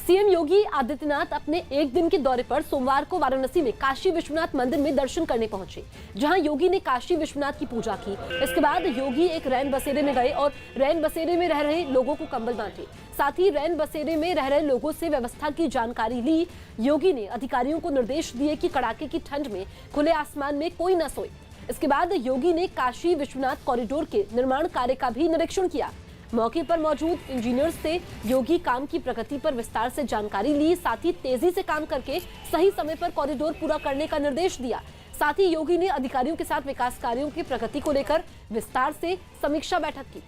CM Yogi Adityanath अपने एक दिन के दौरे पर सोमवार को वाराणसी में काशी विश्वनाथ मंदिर में दर्शन करने पहुंचे, जहां योगी ने काशी विश्वनाथ की पूजा की। इसके बाद योगी एक रैन बसेरे में गए और रैन बसेरे में रह रहे लोगों को कंबल बांटे। साथ ही रैन बसेरे में रह रहे लोगों से व्यवस्था की जानकारी ली। योगी ने अधिकारियों को निर्देश दिए कि कड़ाके की ठंड में खुले आसमान में कोई न सोए। इसके बाद योगी ने काशी विश्वनाथ कॉरिडोर के निर्माण कार्य का भी निरीक्षण किया। मौके पर मौजूद इंजीनियर्स से योगी काम की प्रगति पर विस्तार से जानकारी ली। साथ ही तेजी से काम करके सही समय पर कॉरिडोर पूरा करने का निर्देश दिया। साथ ही योगी ने अधिकारियों के साथ विकास कार्यों की प्रगति को लेकर विस्तार से समीक्षा बैठक की।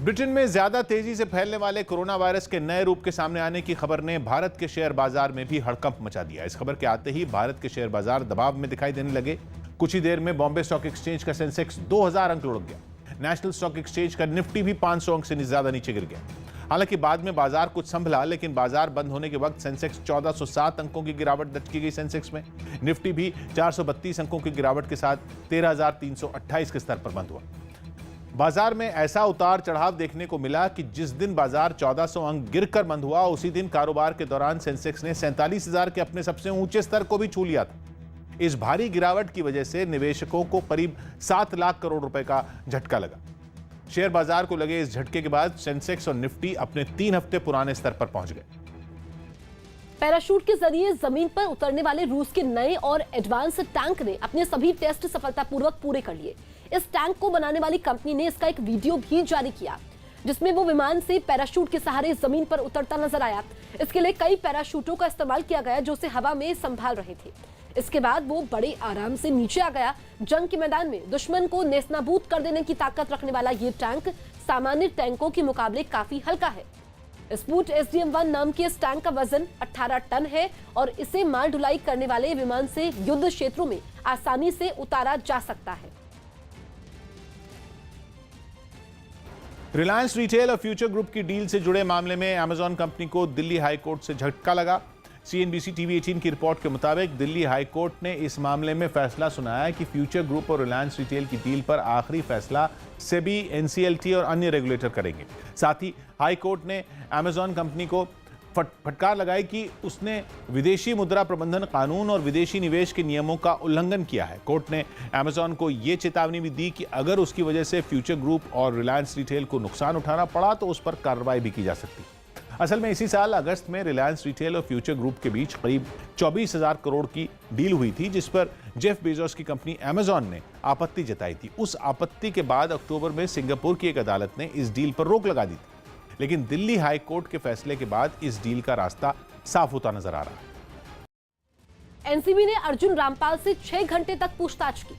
ब्रिटेन में ज्यादा तेजी से फैलने वाले कोरोना वायरस के नए रूप के सामने आने की खबर ने भारत के शेयर बाजार में भी हड़कंप मचा दिया। इस खबर के आते ही भारत के शेयर बाजार दबाव में दिखाई देने लगे। कुछ ही देर में बॉम्बे स्टॉक एक्सचेंज का सेंसेक्स 2000 अंक लुढ़क गया। नेशनल स्टॉक एक्सचेंज का निफ्टी भी 500 अंक से ज्यादा नीचे गिर गया। हालांकि बाद में बाजार कुछ संभला, लेकिन बाजार बंद होने के वक्त सेंसेक्स 1407 अंकों की गिरावट दर्ज की गई। सेंसेक्स में निफ्टी भी 432 अंकों की गिरावट के साथ 13,328 के स्तर पर बंद हुआ। बाजार में ऐसा उतार चढ़ाव देखने को मिला कि जिस दिन बाजार 1400 अंक गिरकर बंद हुआ, उसी दिन कारोबार के दौरान सेंसेक्स ने 47,000 के अपने सबसे ऊंचे स्तर को भी छू लिया था। इस भारी गिरावट की वजह से निवेशकों को करीब 7 लाख करोड़ रुपए का झटका लगा। शेयर बाजार को लगे इस झटके के बाद सेंसेक्स और निफ्टी अपने 3 हफ्ते पुराने स्तर पर पहुंच गए। पैराशूट के जरिए जमीन पर उतरने वाले रूस के नए और एडवांस टैंक ने अपने सभी टेस्ट सफलतापूर्वक पूरे कर लिए। इस टैंक को बनाने वाली कंपनी ने इसका एक वीडियो भी जारी किया, जिसमें वो विमान से पैराशूट के सहारे जमीन पर उतरता नजर आया। इसके लिए कई पैराशूटों का इस्तेमाल किया गया, जो उसे हवा में संभाल रहे थे। इसके बाद वो बड़े आराम से नीचे आ गया। जंग के मैदान में दुश्मन को नेस्तनाबूद कर देने की ताकत रखने वाला ये टैंक सामान्य टैंकों के मुकाबले काफी हल्का है। स्पूट SDM-1 नाम के इस टैंक का वजन 18 टन है और इसे माल ढुलाई करने वाले विमान से युद्ध क्षेत्रों में आसानी से उतारा जा सकता है। रिलायंस रिटेल और फ्यूचर ग्रुप की डील से जुड़े मामले में अमेजॉन कंपनी को दिल्ली हाई कोर्ट से झटका लगा। CNBC TV 18 की रिपोर्ट के मुताबिक दिल्ली हाई कोर्ट ने इस मामले में फैसला सुनाया कि फ्यूचर ग्रुप और रिलायंस रिटेल की डील पर आखिरी फैसला सेबी, NCLT और अन्य रेगुलेटर करेंगे। साथ ही हाई कोर्ट ने अमेजॉन कंपनी को फटकार लगाई कि उसने विदेशी मुद्रा प्रबंधन कानून और विदेशी निवेश के नियमों का उल्लंघन किया है। कोर्ट ने अमेजॉन को यह चेतावनी भी दी कि अगर उसकी वजह से फ्यूचर ग्रुप और रिलायंस रिटेल को नुकसान उठाना पड़ा तो उस पर कार्रवाई भी की जा सकती। असल में इसी साल अगस्त में रिलायंस रिटेल और फ्यूचर ग्रुप के बीच करीब 24,000 करोड़ की डील हुई थी, जिस पर जेफ बेजोस की कंपनी अमेजॉन ने आपत्ति जताई थी। उस आपत्ति के बाद अक्टूबर में सिंगापुर की एक अदालत ने इस डील पर रोक लगा दी थी, लेकिन दिल्ली हाई कोर्ट के फैसले के बाद इस डील का रास्ता साफ होता नजर आ रहा है। एनसीबी ने अर्जुन रामपाल से 6 घंटे तक पूछताछ की।